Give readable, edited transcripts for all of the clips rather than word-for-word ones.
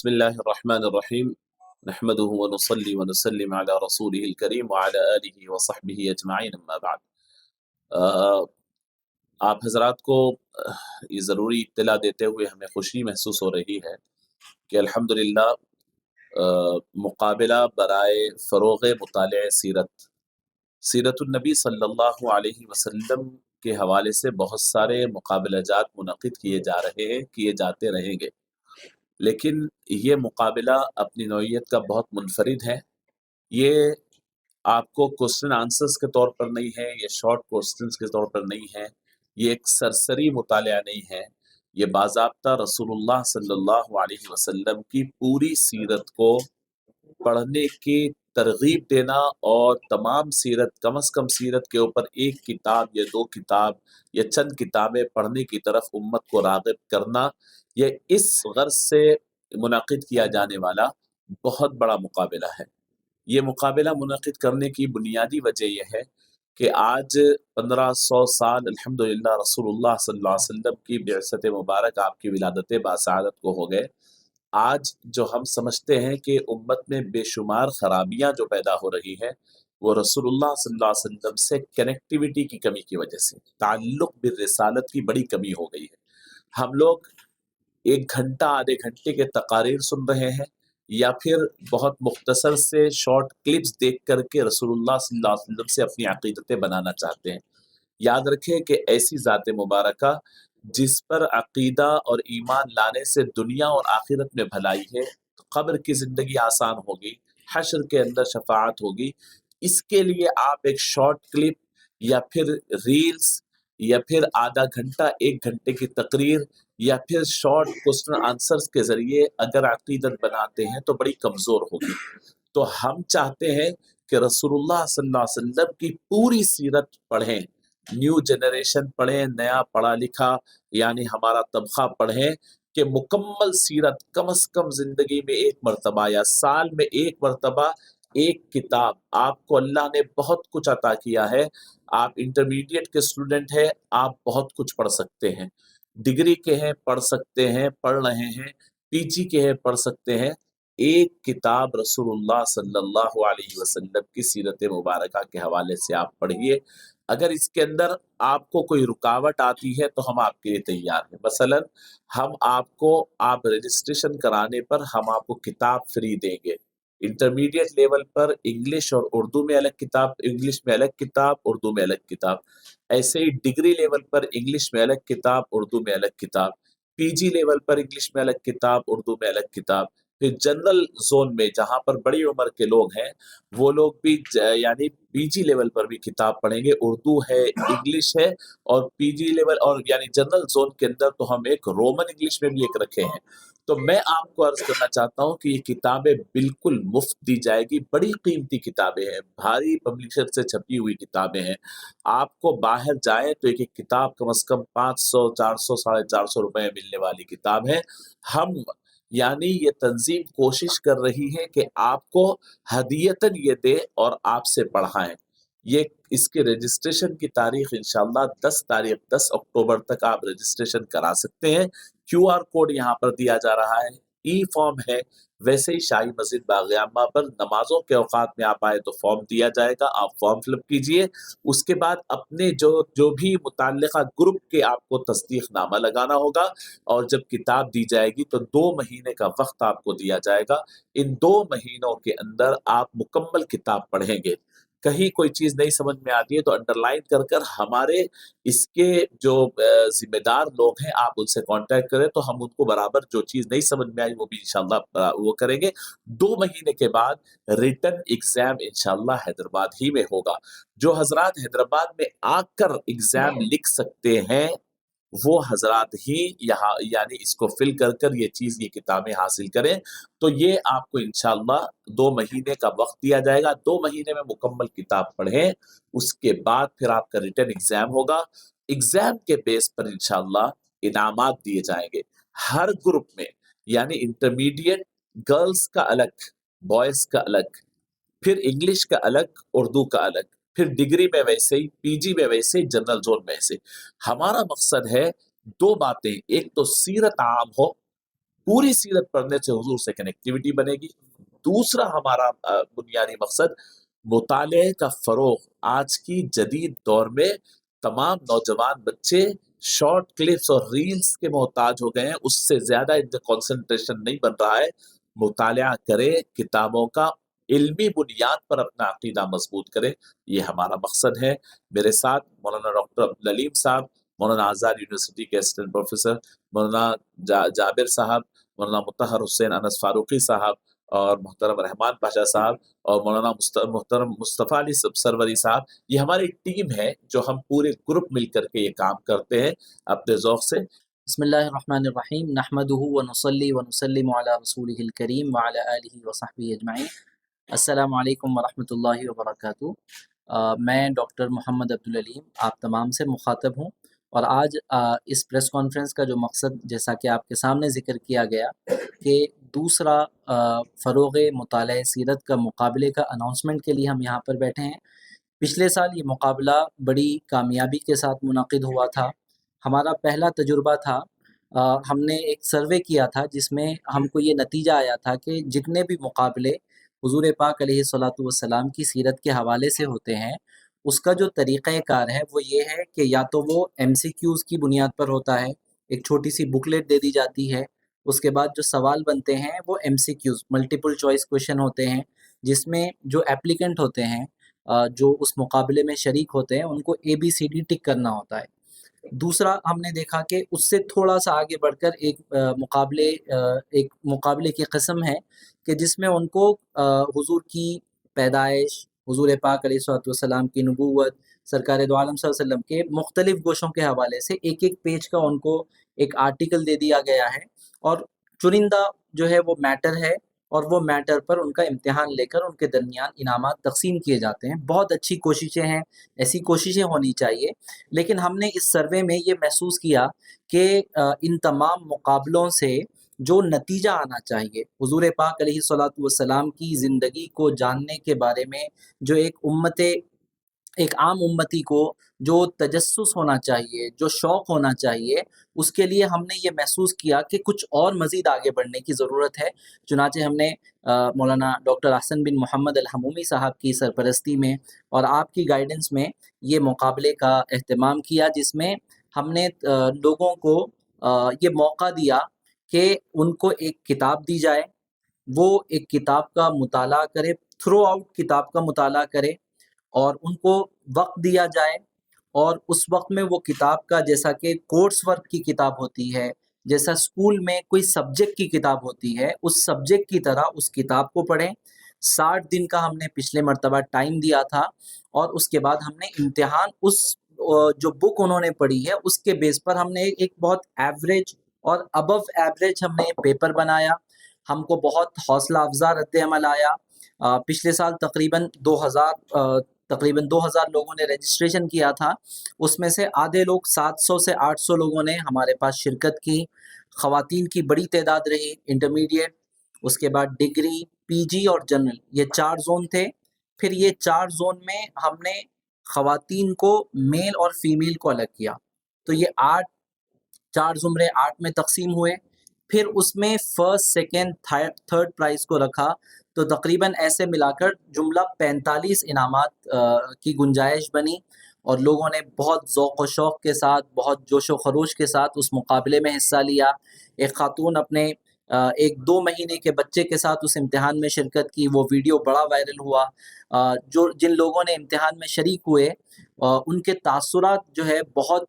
बिस्मिल्लाहिर्रहमानिर्रहीम नहमदुहु व नुसल्ली व नुसल्लिम अला रसूलिहिल करीम व अला आलिहि व सहबिहि अजमाइन अम्मा बाद। अ, आप हज़रात को ये ज़रूरी इत्तला देते हुए हमें खुशी महसूस हो रही है कि अल्हम्दुलिल्लाह मुकाबला बराए फ़रोग़ मुताले सीरत सीरतुन नबी सल्लल्लाहु अलैहि वसल्लम के हवाले से बहुत सारे मुकाबलाजात मुनक़िद किए जा रहे हैं, किए जाते रहेंगे। लेकिन ये मुकाबला अपनी नौइयत का बहुत मुनफरिद है। ये आपको क्वेश्चन आंसर्स के तौर पर नहीं है, ये शॉर्ट क्वेश्चंस के तौर पर नहीं है, ये एक सरसरी मुतालिया नहीं है। ये बाज़ाब्ता रसूलुल्लाह सल्लल्लाहु अलैहि वसल्लम की पूरी सीरत को पढ़ने की तरगीब देना और तमाम सीरत कम अज़ कम सीरत के ऊपर एक किताब या दो किताब या चंद किताबें पढ़ने की तरफ उम्मत को राग़िब करना, ये इस गर्ज से मुनक़िद किया जाने वाला बहुत बड़ा मुकाबला है। ये मुकाबला मुनक़िद करने की बुनियादी वजह यह है कि आज 1500 साल अल्हम्दुलिल्लाह रसूलुल्लाह सल्लल्लाहु अलैहि वसल्लम की बिअसत मुबारक आपकी विलादत बासआदत को हो गए। आज जो हम समझते हैं कि उम्मत में बेशुमार खराबियां जो पैदा हो रही है, वो रसूलुल्लाह सल्लल्लाहु अलैहि वसल्लम से कनेक्टिविटी की कमी की वजह से, ताल्लुक़ बिर रिसालत की बड़ी कमी हो गई है। हम लोग 1 घंटा आधे घंटे के तकारीर सुन रहे हैं या फिर बहुत मुख्तसर से शॉर्ट क्लिप्स देख करके रसूलुल्लाह सल्लल्लाहु अलैहि वसल्लम से अपनी अक़ीदतें बनाना चाहते हैं। याद रखें कि ऐसी ज़ात मुबारका जिस पर अक़ीदा और ईमान लाने से दुनिया और आखिरत में भलाई है, क़ब्र की ज़िंदगी आसान होगी, हश्र के अंदर शफ़ाअत होगी। इसके लिए आप एक शॉर्ट क्लिप या फिर रील्स या फिर आधा घंटा 1 घंटे की तकरीर या फिर शॉर्ट क्वेश्चन आंसर्स के ज़रिए अगर अक़ीदत बनाते हैं तो बड़ी कमज़ोर होगी। तो हम चाहते हैं कि रसूलुल्लाह सल्लल्लाहु अलैहि वसल्लम की पूरी सीरत पढ़ें, न्यू जनरेशन पढ़ें, नया पढ़ा लिखा यानी हमारा तबक़ा पढ़ें कि मुकम्मल सीरत कम से कम ज़िंदगी में 1 मरतबा या साल में 1 मरतबा एक किताब। आपको अल्लाह ने बहुत कुछ अता किया है। आप इंटरमीडिएट के स्टूडेंट हैं, आप बहुत कुछ पढ़ सकते हैं। डिग्री के हैं, पढ़ सकते हैं, पढ़ रहे हैं, पीजी के हैं, पढ़ सकते हैं। एक किताब रसूलुल्लाह सल्लल्लाहु अलैहि वसल्लम की सीरत मुबारका के हवाले से आप पढ़िए। अगर इसके अंदर आपको कोई रुकावट आती है तो हम आपके लिए तैयार हैं। मसलन हम आपको आप रजिस्ट्रेशन कराने पर हम आपको किताब फ्री देंगे। इंटरमीडिएट लेवल पर इंग्लिश और उर्दू में अलग किताब, इंग्लिश में अलग किताब, उर्दू में अलग किताब। ऐसे ही डिग्री लेवल पर इंग्लिश में अलग किताब, उर्दू में अलग किताब। पीजी लेवल पर इंग्लिश में अलग किताब, उर्दू में अलग किताब। फिर जनरल जोन में जहाँ पर बड़ी उम्र के लोग हैं, वो लोग भी यानी पीजी लेवल पर भी किताब पढ़ेंगे। उर्दू है, इंग्लिश है और पीजी लेवल और यानी जनरल जोन के अंदर तो हम एक रोमन इंग्लिश में भी एक रखे हैं। तो मैं आपको अर्ज करना चाहता हूँ कि ये किताबें बिल्कुल मुफ्त दी जाएगी। बड़ी कीमती किताबें हैं, भारी पब्लिशर से छपी हुई किताबें हैं। आपको बाहर जाएं तो एक एक किताब कम से कम 500, 400, 450 रुपए में मिलने वाली किताब है। हम यानी ये तंजीम कोशिश कर रही है कि आपको हदीयतन ये दे और आपसे पढ़ाएं। ये इसके रजिस्ट्रेशन की तारीख इंशाल्लाह 10 अक्टूबर तक आप रजिस्ट्रेशन करा सकते हैं। क्यूआर कोड यहाँ पर दिया जा रहा है, ई फॉर्म है। वैसे ही शाही मस्जिद बाग़-ए-आमा पर नमाजों के औकात में आप आए तो फॉर्म दिया जाएगा, आप फॉर्म फिलअप कीजिए। उसके बाद अपने जो भी मुतल्लिका ग्रुप के आपको तस्दीक़नामा लगाना होगा और जब किताब दी जाएगी तो 2 महीने का वक्त आपको दिया जाएगा। इन 2 महीनों के अंदर आप मुकम्मल किताब पढ़ेंगे। कहीं कोई चीज़ नहीं समझ में आती है तो अंडरलाइन कर कर हमारे इसके जो ज़िम्मेदार लोग हैं, आप उनसे कॉन्टैक्ट करें तो हम उनको बराबर जो चीज़ नहीं समझ में आई वो भी इंशाअल्लाह वो करेंगे। 2 महीने के बाद रिटन एग्ज़ाम इंशाअल्लाह हैदराबाद ही में होगा। जो हज़रात हैदराबाद में आकर एग्ज़ाम लिख सकते हैं, वो हज़रात ही यहाँ यानी इसको फिल कर कर ये किताबें हासिल करें। तो ये आपको इंशाअल्लाह 2 महीने का वक्त दिया जाएगा। 2 महीने में मुकम्मल किताब पढ़ें, उसके बाद फिर आपका रिटन एग्ज़ाम होगा। एग्ज़ाम के बेस पर इंशाअल्लाह इनामात दिए जाएंगे हर ग्रुप में, यानी इंटरमीडिएट गर्ल्स का अलग, बॉयज़ का अलग, फिर इंग्लिश का अलग, उर्दू का अलग, फिर डिग्री में वैसे ही, पीजी में वैसे ही, जनरल जोन में वैसे। हमारा मकसद है 2 बातें, एक तो सीरत आम हो पूरी सीरत पढ़ने से हुजूर से कनेक्टिविटी बनेगी। दूसरा हमारा बुनियादी मकसद मुताले का फ़रोग़। आज की जदीद दौर में तमाम नौजवान बच्चे शॉर्ट क्लिप्स और रील्स के मोहताज हो गए हैं, उससे ज़्यादा इनका कंसंट्रेशन नहीं बन रहा है। मुताला करें, किताबों का इल्मी बुनियाद पर अपना अकीदा मजबूत करें, ये हमारा मकसद है। मेरे साथ मौलाना डॉक्टर अब्दुल अलीम साहब, मौलाना आज़ाद यूनिवर्सिटी के असिस्टेंट प्रोफेसर, मौलाना जाबिर साहब, मौलाना मुत्तहर हुसैन अनस फारूकी साहब और मोहतरम रहमान पाशा साहब और मौलाना मोहतरम मुस्तफ़ा अली सरवरी साहब, ये हमारी टीम है जो हम पूरे ग्रुप मिल करके ये काम करते हैं अपने ज़ौक़ से। बिस्मिल्लाहिर्रहमानिर्रहीम नहमदुहु व नुसल्ली व नुसल्लिमु अला रसूलिहिल करीम व अला आलिहि व सहबिहि अजमईन। अस्सलामु अलैकुम व रहमतुल्लाहि व बरकातुहू। मैं डॉक्टर मोहम्मद अब्दुल अलीम आप तमाम से मुखातब हूँ और आज इस प्रेस कॉन्फ्रेंस का जो मकसद, जैसा कि आपके सामने ज़िक्र किया गया कि दूसरा फ़रोग़ मुताले सीरत का मुकाबले का अनाउंसमेंट के लिए हम यहाँ पर बैठे हैं। पिछले साल ये मुकाबला बड़ी कामयाबी के साथ मुनक़िद हुआ था। हमारा पहला तजुर्बा था, हमने एक सर्वे किया था जिसमें हमको ये नतीजा आया था कि जितने भी मुकाबले हुज़ूर पाक अलैहिस्सलातु वस्सलाम की सीरत के हवाले से होते हैं, उसका जो तरीक़ाकार है वो ये है कि या तो वो एमसीक्यूज़ की बुनियाद पर होता है, एक छोटी सी बुकलेट दे दी जाती है, उसके बाद जो सवाल बनते हैं वो एमसीक्यूज़ मल्टीपल चॉइस क्वेश्चन होते हैं, जिसमें जो एप्लीकेंट होते हैं, जो उस मुकाबले में शरीक होते हैं, उनको ABCD टिक करना होता है। दूसरा हमने देखा कि उससे थोड़ा-सा आगे बढ़कर एक मुकाबले की किस्म है कि जिसमें उनको हुज़ूर की पैदाइश, हुज़ूर पाक अलैहिस्सलातु वस्सलाम की नबूवत, सरकार दो आलम सल्लल्लाहु अलैहि वसल्लम के मुख्तलिफ़ गोशों के हवाले से एक-एक पेज का उनको एक आर्टिकल दे दिया गया है और चुनिंदा जो है वो मैटर है और वो मैटर पर उनका इम्तिहान लेकर उनके दरमियान इनामात तक़सीम किए जाते हैं। बहुत अच्छी कोशिशें हैं, ऐसी कोशिशें होनी चाहिए। लेकिन हमने इस सर्वे में ये महसूस किया कि इन तमाम मुकाबलों से जो नतीजा आना चाहिए, हुज़ूर पाक अलैहिस्सलातु वस्सलाम की ज़िंदगी को जानने के बारे में जो एक आम उम्मती को जो तजस्सुस होना चाहिए, जो शौक़ होना चाहिए, उसके लिए हमने ये महसूस किया कि कुछ और मज़ीद आगे बढ़ने की ज़रूरत है। चुनांचे हमने मौलाना डॉक्टर अहसन बिन मोहम्मद अल-हमूमी साहब की सरपरस्ती में और आपकी गाइडेंस में ये मुकाबले का एहतमाम किया, जिसमें हमने लोगों को ये मौका दिया कि उनको एक किताब दी जाए, वो एक किताब का मुताला करें, थ्रू आउट किताब का मुताला करें और उनको वक़्त दिया जाए और उस वक़्त में वो किताब का, जैसा कि कोर्स वर्क की किताब होती है, जैसा स्कूल में कोई सब्जेक्ट की किताब होती है, उस सब्जेक्ट की तरह उस किताब को पढ़ें। 60 दिन का हमने पिछले मर्तबा टाइम दिया था और उसके बाद हमने इम्तिहान जो बुक उन्होंने पढ़ी है उसके बेस पर हमने एक बहुत एवरेज और अबव एवरेज हमने पेपर बनाया। हमको बहुत हौसला अफ़ज़ा रद्द-ए-अमल आया। पिछले साल तकरीबन 2000 लोगों ने रजिस्ट्रेशन किया था, उसमें से आधे लोग 700 से 800 लोगों ने हमारे पास शिरकत की। ख़वातीन की बड़ी तादाद रही, इंटरमीडिएट, उसके बाद डिग्री, पीजी और जनरल, ये 4 ज़ोन थे। फिर ये 4 ज़ोन में हमने ख़वातीन को मेल और फीमेल को अलग किया, तो ये 4 ज़ुमरे 8 में तक़सीम हुए। फिर उसमें फर्स्ट, सेकंड, थर्ड प्राइज़ को रखा, तो तकरीबन ऐसे मिलाकर जुमला 45 इनामात की गुंजाइश बनी और लोगों ने बहुत ज़ौक़ व शौक़ के साथ, बहुत जोश व ख़रोश के साथ उस मुकाबले में हिस्सा लिया। एक ख़ातून अपने एक 2 महीने के बच्चे के साथ उस इम्तिहान में शिरकत की, वो वीडियो बड़ा वायरल हुआ। जिन लोगों ने इम्तिहान में शरीक हुए उनके तासुरात जो है बहुत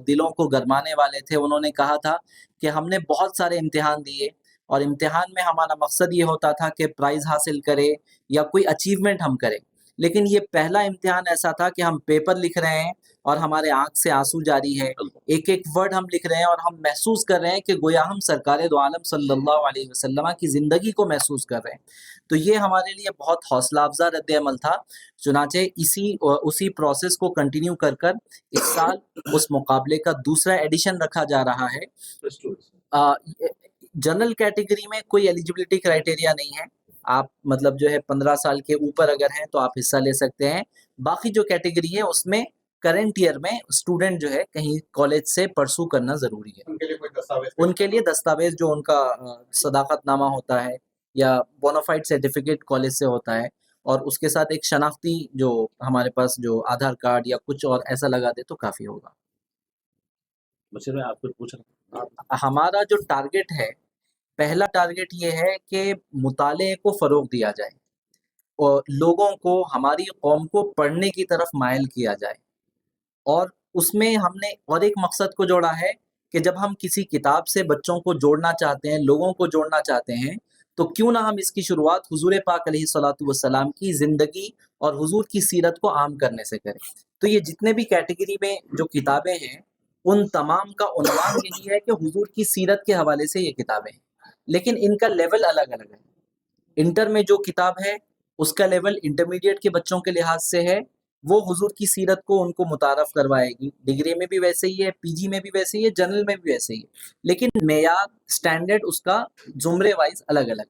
दिलों को गरमाने वाले थे। उन्होंने कहा था कि हमने बहुत सारे इम्तिहान दिए और इम्तिहान में हमारा मकसद ये होता था कि प्राइज़ हासिल करें या कोई अचीवमेंट हम करें, लेकिन ये पहला इम्तिहान ऐसा था कि हम पेपर लिख रहे हैं और हमारे आँख से आंसू जारी है, एक-एक वर्ड हम लिख रहे हैं और हम महसूस कर रहे हैं कि गोया हम सरकार दो आलम सल्लल्लाहु अलैहि वसल्लम की ज़िंदगी को महसूस कर रहे हैं। तो ये हमारे लिए बहुत हौसला अफ़ज़ा रद्द-ए-अमल था। चुनांचे उसी प्रोसेस को कंटिन्यू कर इस साल उस मुकाबले का दूसरा एडिशन रखा जा रहा है। जनरल कैटेगरी में कोई एलिजिबिलिटी क्राइटेरिया नहीं है, आप मतलब जो है 15 साल के ऊपर अगर हैं तो आप हिस्सा ले सकते हैं। बाकी जो कैटेगरी है उसमें کرنٹ ایئر میں اسٹوڈنٹ جو ہے کہیں کالج سے پرسو کرنا ضروری ہے. ان کے لیے کوئی دستاویز؟ ان کے لیے دستاویز جو ان کا صداقت نامہ ہوتا ہے یا بونافائڈ سرٹیفکیٹ کالج سے ہوتا ہے, اور اس کے ساتھ ایک شناختی جو ہمارے پاس جو آدھار کارڈ یا کچھ اور ایسا لگا دے تو کافی ہوگا. بشیر بھائی آپ کچھ پوچھ رہے ہیں؟ ہمارا جو ٹارگٹ ہے, پہلا ٹارگٹ یہ ہے کہ مطالعے کو فروغ دیا جائے اور لوگوں کو, ہماری قوم کو پڑھنے کی طرف مائل کیا جائے. اور اس میں ہم نے اور ایک مقصد کو جوڑا ہے کہ جب ہم کسی کتاب سے بچوں کو جوڑنا چاہتے ہیں, لوگوں کو جوڑنا چاہتے ہیں, تو کیوں نہ ہم اس کی شروعات حضور پاک علیہ الصلوۃ والسلام کی زندگی اور حضور کی سیرت کو عام کرنے سے کریں. تو یہ جتنے بھی کیٹیگری میں جو کتابیں ہیں ان تمام کا عنوان یہی ہے کہ حضور کی سیرت کے حوالے سے یہ کتابیں ہیں, لیکن ان کا لیول الگ الگ ہے. انٹر میں جو کتاب ہے اس کا لیول انٹرمیڈیٹ کے بچوں کے لحاظ سے ہے, وہ حضور کی سیرت کو ان کو متعارف کروائے گی. ڈگری میں بھی ویسے ہی ہے, پی جی میں بھی ویسے ہی ہے, جنرل میں بھی ویسے ہی ہے, لیکن معیار سٹینڈرڈ اس کا زمرے وائز الگ الگ ہے.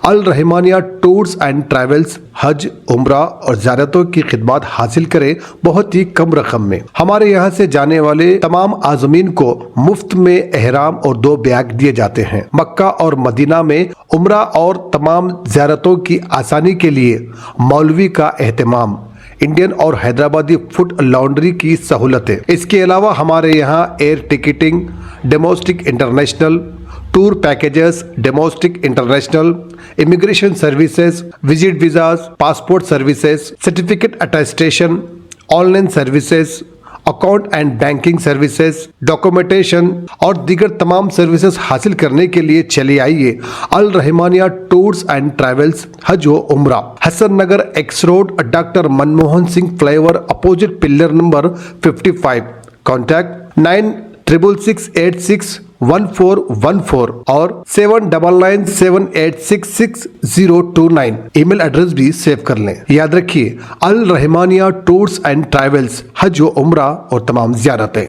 الرحمانیہ ٹورز اینڈ ٹریولز حج, عمرہ اور زیارتوں کی خدمات حاصل کریں بہت ہی کم رقم میں. ہمارے یہاں سے جانے والے تمام عازمین کو مفت میں احرام اور 2 بیگ دیے جاتے ہیں. مکہ اور مدینہ میں عمرہ اور تمام زیارتوں کی آسانی کے لیے مولوی کا اہتمام, انڈین اور حیدرآبادی فوڈ لانڈری کی سہولتیں. اس کے علاوہ ہمارے یہاں air ticketing, domestic international tour packages, domestic international immigration services, visit visas, passport services, certificate attestation, online services, account and banking services, documentation اور دیگر تمام سروسز حاصل کرنے کے لیے چلے آئیے الرحمانیہ ٹورز اینڈ ٹریولز حج و عمرہ, Hasan Nagar X road, doctor Manmohan Singh flyover opposite pillar number 55. Contact 9686861414 اور 7997866029. ای میل ایڈریس بھی سیو کر لیں. یاد رکھیے الرحمانیہ ٹورز اینڈ ٹریولز حج و عمرہ اور تمام زیارتیں.